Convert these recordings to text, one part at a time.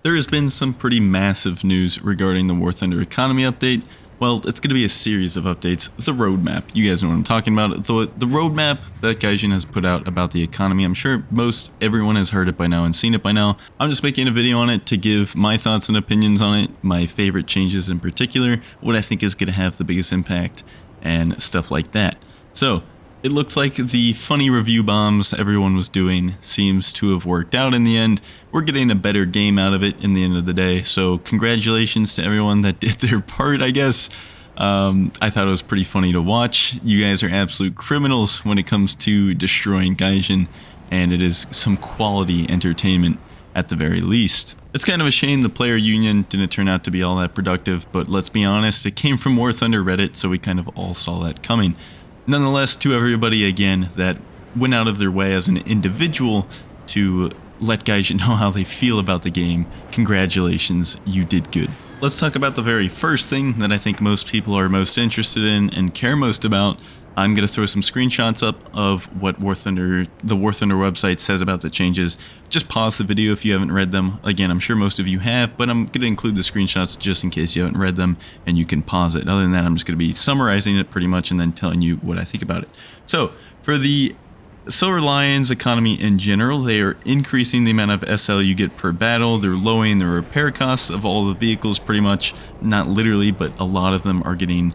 There has been some pretty massive news regarding the War Thunder economy update. Well, it's going to be a series of updates. The roadmap, you guys know what I'm talking about. So the roadmap that Gaijin has put out about the economy, I'm sure most everyone has heard it by now and seen it by now. I'm just making a video on it to give my thoughts and opinions on it, my favorite changes in particular, what I think is going to have the biggest impact, and stuff like that. So it looks like the funny review bombs everyone was doing seems to have worked out in the end. We're getting a better game out of it in the end of the day. So congratulations to everyone that did their part, I guess. I thought it was pretty funny to watch. You guys are absolute criminals when it comes to destroying Gaijin, and it is some quality entertainment at the very least. It's kind of a shame the player union didn't turn out to be all that productive, but let's be honest, it came from War Thunder Reddit, so we kind of all saw that coming. Nonetheless, to everybody again that went out of their way as an individual to let Gaijin know how they feel about the game, congratulations, you did good. Let's talk about the very first thing that I think most people are most interested in and care most about. I'm going to throw some screenshots up of what the War Thunder website says about the changes. Just pause the video if you haven't read them. Again, I'm sure most of you have, but I'm going to include the screenshots just in case you haven't read them and you can pause it. Other than that, I'm just going to be summarizing it pretty much and then telling you what I think about it. So for the Silver Lions economy in general, they are increasing the amount of SL you get per battle. They're lowering the repair costs of all the vehicles pretty much. Not literally, but a lot of them are getting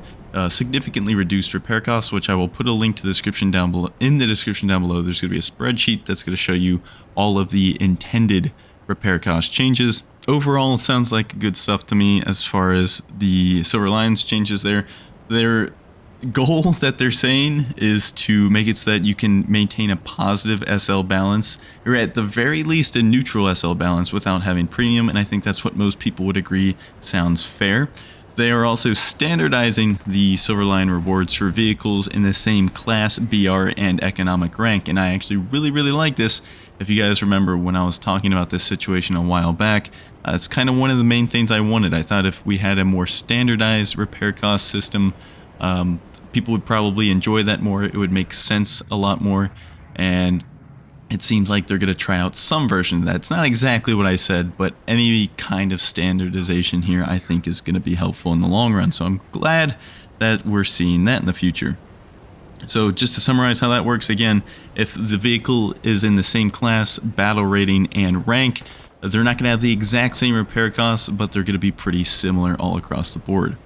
significantly reduced repair costs, which I will put a link to the description down below. In the description down below, there's going to be a spreadsheet that's going to show you all of the intended repair cost changes. Overall, it sounds like good stuff to me as far as the Silver Lions changes there. Their goal that they're saying is to make it so that you can maintain a positive SL balance, or at the very least a neutral SL balance without having premium, and I think that's what most people would agree sounds fair. They are also standardizing the Silver Lion rewards for vehicles in the same class, BR, and economic rank, and I actually really like this. If you guys remember when I was talking about this situation a while back, it's kind of one of the main things I wanted. I thought if we had a more standardized repair cost system, people would probably enjoy that more. It would make sense a lot more, and it seems like they're going to try out some version of that. It's not exactly what I said, but any kind of standardization here I think is going to be helpful in the long run. So I'm glad that we're seeing that in the future. So just to summarize how that works again, if the vehicle is in the same class, battle rating, and rank, they're not going to have the exact same repair costs, but they're going to be pretty similar all across the board.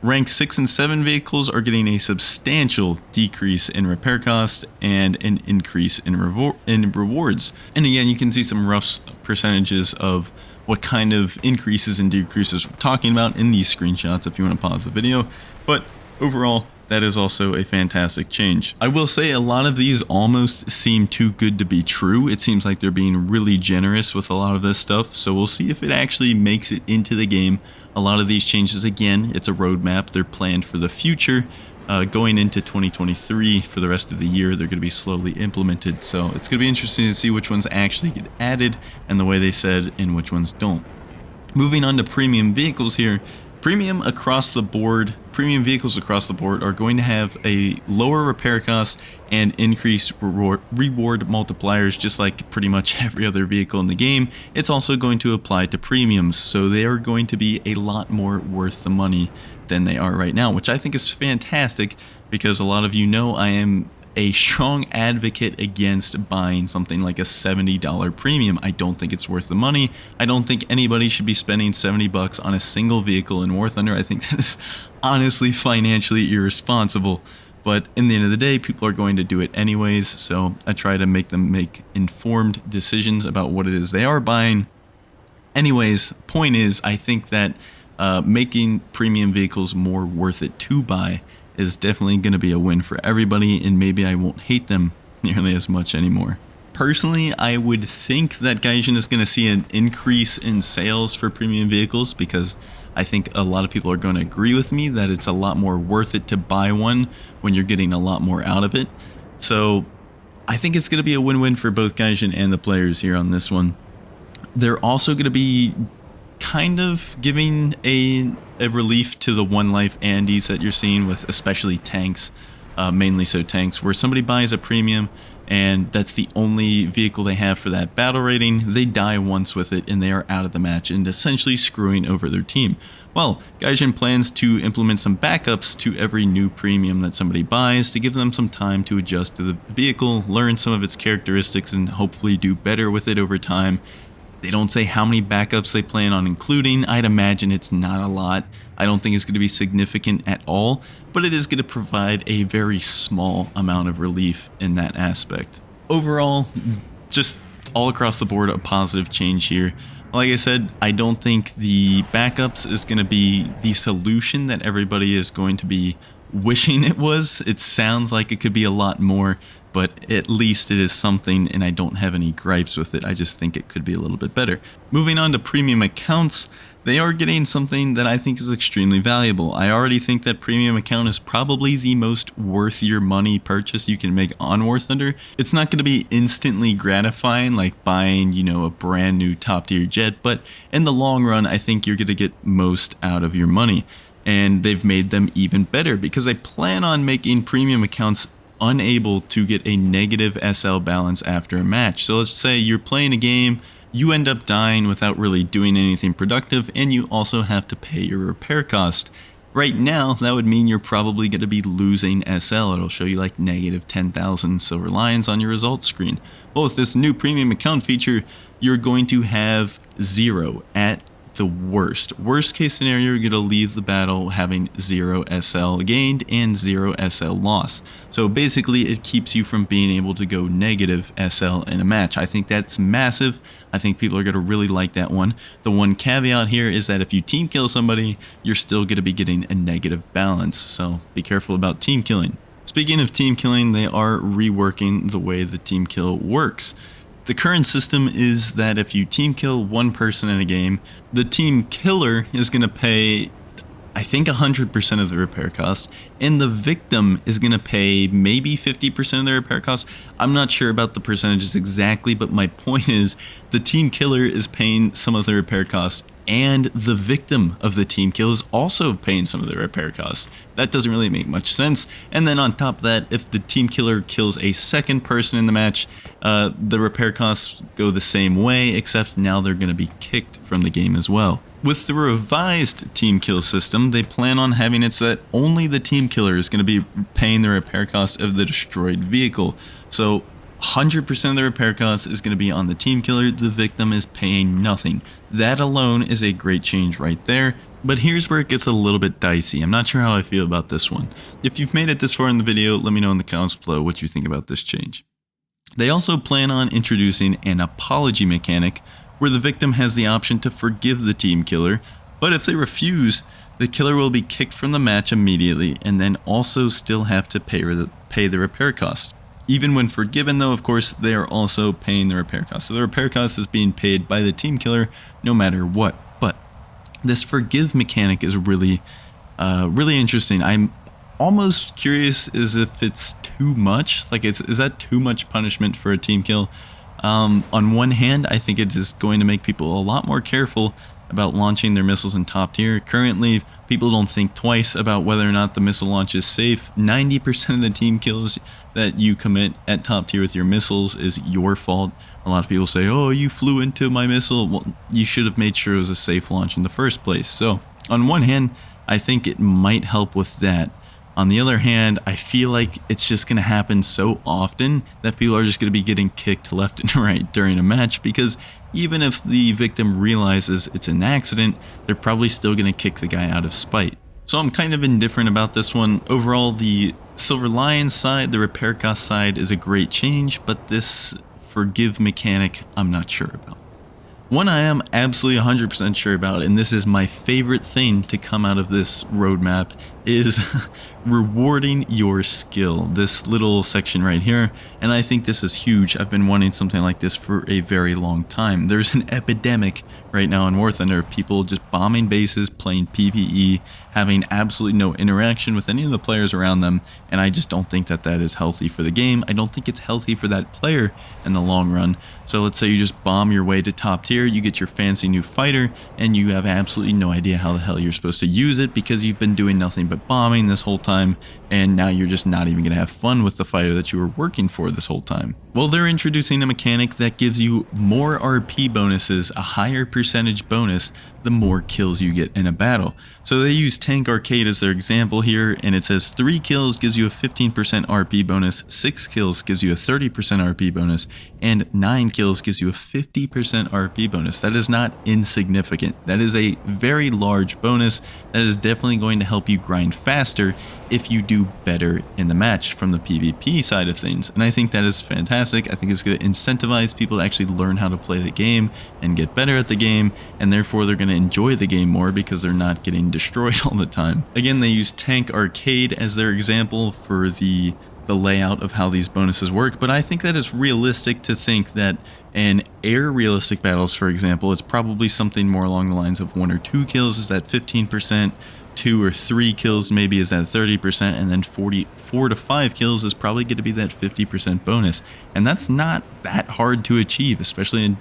Rank 6 and 7 vehicles are getting a substantial decrease in repair cost and an increase in rewards. And again, you can see some rough percentages of what kind of increases and decreases we're talking about in these screenshots if you want to pause the video. But overall, that is also a fantastic change. I will say a lot of these almost seem too good to be true. It seems like they're being really generous with a lot of this stuff, so we'll see if it actually makes it into the game. A lot of these changes, again, it's a roadmap. They're planned for the future. Going into 2023 for the rest of the year, they're going to be slowly implemented. So it's going to be interesting to see which ones actually get added and the way they said and which ones don't. Moving on to premium vehicles here. Premium vehicles across the board are going to have a lower repair cost and increased reward multipliers, just like pretty much every other vehicle in the game. It's also going to apply to premiums, so they are going to be a lot more worth the money than they are right now, which I think is fantastic because a lot of you know I am a strong advocate against buying something like a $70 premium. I don't think it's worth the money. I don't think anybody should be spending $70 on a single vehicle in War Thunder. I think that is honestly financially irresponsible. But in the end of the day, people are going to do it anyways, so I try to make them make informed decisions about what it is they are buying. Anyways, point is, I think that making premium vehicles more worth it to buy is definitely going to be a win for everybody, and maybe I won't hate them nearly as much anymore. Personally, I would think that Gaijin is going to see an increase in sales for premium vehicles because I think a lot of people are going to agree with me that it's a lot more worth it to buy one when you're getting a lot more out of it. So I think it's going to be a win-win for both Gaijin and the players here on this one. They're also going to be kind of giving a relief to the one life Andes that you're seeing with especially tanks, mainly so tanks, where somebody buys a premium and that's the only vehicle they have for that battle rating, they die once with it and they are out of the match and essentially screwing over their team. Well, Gaijin plans to implement some backups to every new premium that somebody buys to give them some time to adjust to the vehicle, learn some of its characteristics, and hopefully do better with it over time. They don't say how many backups they plan on including. I'd imagine it's not a lot. I don't think it's going to be significant at all, but it is going to provide a very small amount of relief in that aspect. Overall, just all across the board, a positive change here. Like I said, I don't think the backups is going to be the solution that everybody is going to be wishing it was. It sounds like it could be a lot more, but at least it is something, and I don't have any gripes with it. I just think it could be a little bit better. Moving on to premium accounts, they are getting something that I think is extremely valuable. I already think that premium account is probably the most worth your money purchase you can make on War Thunder. It's not going to be instantly gratifying like buying, a brand new top tier jet, but in the long run, I think you're going to get most out of your money. And they've made them even better because I plan on making premium accounts unable to get a negative SL balance after a match. So let's say you're playing a game, you end up dying without really doing anything productive, and you also have to pay your repair cost. Right now, that would mean you're probably going to be losing SL. It'll show you like negative 10,000 silver lions on your results screen. Well, with this new premium account feature, you're going to have 0 at the worst case scenario. You're going to leave the battle having 0 SL gained and 0 SL loss. So basically it keeps you from being able to go negative SL in a match. I think that's massive. I think people are going to really like that one. The one caveat here is that if you team kill somebody, you're still going to be getting a negative balance. So be careful about team killing. Speaking of team killing, they are reworking the way the team kill works. The current system is that if you team kill one person in a game, the team killer is going to pay, I think, 100% of the repair cost, and the victim is going to pay maybe 50% of the repair cost. I'm not sure about the percentages exactly, but my point is the team killer is paying some of the repair cost, and the victim of the team kill is also paying some of the repair costs. That doesn't really make much sense. And then on top of that, if the team killer kills a second person in the match, the repair costs go the same way, except now they're going to be kicked from the game as well. With the revised team kill system, they plan on having it so that only the team killer is going to be paying the repair cost of the destroyed vehicle. So 100% of the repair cost is going to be on the team killer. The victim is paying nothing. That alone is a great change right there. But here's where it gets a little bit dicey. I'm not sure how I feel about this one. If you've made it this far in the video, let me know in the comments below what you think about this change. They also plan on introducing an apology mechanic where the victim has the option to forgive the team killer, but if they refuse, the killer will be kicked from the match immediately and then also still have to pay the repair cost. Even when forgiven though, of course, they are also paying the repair cost. So the repair cost is being paid by the team killer no matter what. But this forgive mechanic is really interesting. I'm almost curious as if it's too much. Like, is that too much punishment for a team kill? On one hand, I think it is going to make people a lot more careful about launching their missiles in top tier. Currently, people don't think twice about whether or not the missile launch is safe. 90% of the team kills that you commit at top tier with your missiles is your fault. A lot of people say, oh, you flew into my missile. Well, you should have made sure it was a safe launch in the first place. So on one hand, I think it might help with that. On the other hand, I feel like it's just going to happen so often that people are just going to be getting kicked left and right during a match, because even if the victim realizes it's an accident, they're probably still going to kick the guy out of spite. So I'm kind of indifferent about this one. Overall, the Silver Lion side, the repair cost side, is a great change, but this forgive mechanic, I'm not sure about. One I am absolutely 100% sure about, and this is my favorite thing to come out of this roadmap, is rewarding your skill. This little section right here, and I think this is huge. I've been wanting something like this for a very long time. There's an epidemic right now in War Thunder of people just bombing bases, playing PvE, having absolutely no interaction with any of the players around them, and I just don't think that that is healthy for the game. I don't think it's healthy for that player in the long run. So let's say you just bomb your way to top tier. player, you get your fancy new fighter, and you have absolutely no idea how the hell you're supposed to use it because you've been doing nothing but bombing this whole time, and now you're just not even going to have fun with the fighter that you were working for this whole time. Well, they're introducing a mechanic that gives you more RP bonuses, a higher percentage bonus, the more kills you get in a battle. So they use Tank Arcade as their example here, and it says 3 kills gives you a 15% RP bonus, 6 kills gives you a 30% RP bonus, and 9 kills gives you a 50% RP bonus. That is not insignificant. That is a very large bonus that is definitely going to help you grind faster if you do better in the match from the PvP side of things. And I think that is fantastic. I think it's going to incentivize people to actually learn how to play the game and get better at the game, and therefore they're going to enjoy the game more because they're not getting destroyed all the time. Again, they use Tank Arcade as their example for the layout of how these bonuses work, but I think that it's realistic to think that in air realistic battles, for example, it's probably something more along the lines of 1 or 2 kills is that 15%, 2 or 3 kills maybe is that 30%, and then 4 to 5 kills is probably going to be that 50% bonus. And that's not that hard to achieve, especially in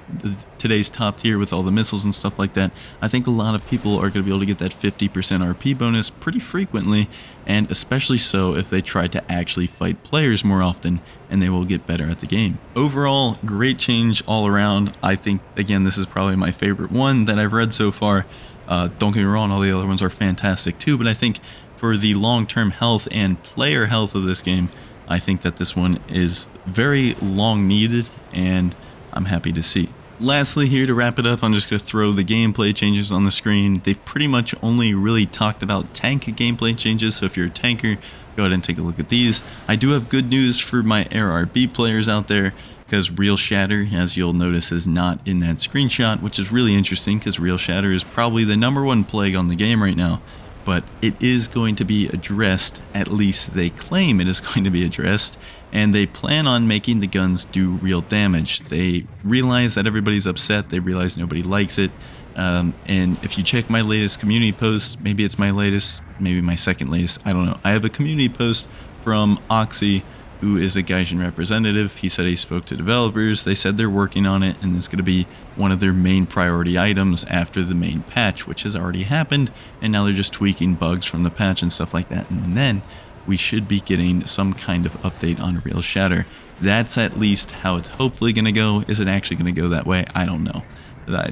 today's top tier with all the missiles and stuff like that. I think a lot of people are going to be able to get that 50% RP bonus pretty frequently, and especially so if they try to actually fight players more often, and they will get better at the game. Overall, great change all around. I think, again, this is probably my favorite one that I've read so far. Don't get me wrong, all the other ones are fantastic too, but I think for the long-term health and player health of this game, I think that this one is very long needed, and I'm happy to see. Lastly, here to wrap it up, I'm just going to throw the gameplay changes on the screen. They've pretty much only really talked about tank gameplay changes, so if you're a tanker, go ahead and take a look at these. I do have good news for my ARB players out there, because Real Shatter, as you'll notice, is not in that screenshot, which is really interesting because Real Shatter is probably the #1 plague on the game right now. But it is going to be addressed, at least they claim it is going to be addressed, and they plan on making the guns do real damage. They realize that everybody's upset, they realize nobody likes it, and if you check my latest community post, maybe it's my latest, maybe my second latest, I don't know. I have a community post from Oxy, who is a Gaijin representative. He said he spoke to developers. They said they're working on it, and it's going to be one of their main priority items after the main patch, which has already happened, and now they're just tweaking bugs from the patch and stuff like that, and then we should be getting some kind of update on Real Shatter. That's at least how it's hopefully going to go. Is it actually going to go that way? I don't know.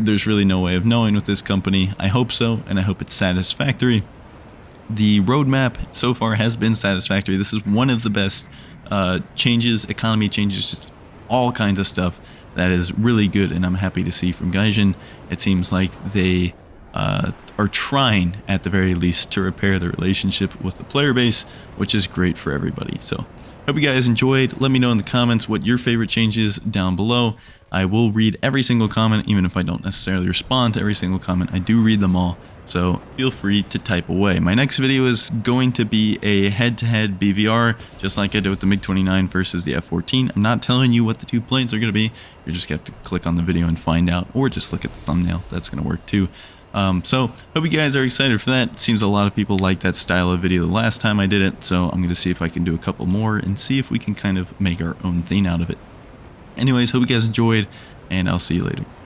There's really no way of knowing with this company. I hope so, and I hope it's satisfactory. The roadmap so far has been satisfactory. This is one of the best changes, economy changes, just all kinds of stuff that is really good, and I'm happy to see from Gaijin. It seems like they are trying, at the very least, to repair the relationship with the player base, which is great for everybody. So hope you guys enjoyed. Let me know in the comments what your favorite change is down below. I will read every single comment, even if I don't necessarily respond to every single comment. I do read them all, so feel free to type away. My next video is going to be a head-to-head BVR, just like I did with the MiG-29 versus the F-14. I'm not telling you what the two planes are going to be. You're just going to have to click on the video and find out, or just look at the thumbnail. That's going to work too. So hope you guys are excited for that. Seems a lot of people liked that style of video the last time I did it, so I'm going to see if I can do a couple more and see if we can kind of make our own thing out of it. Anyways, hope you guys enjoyed, and I'll see you later.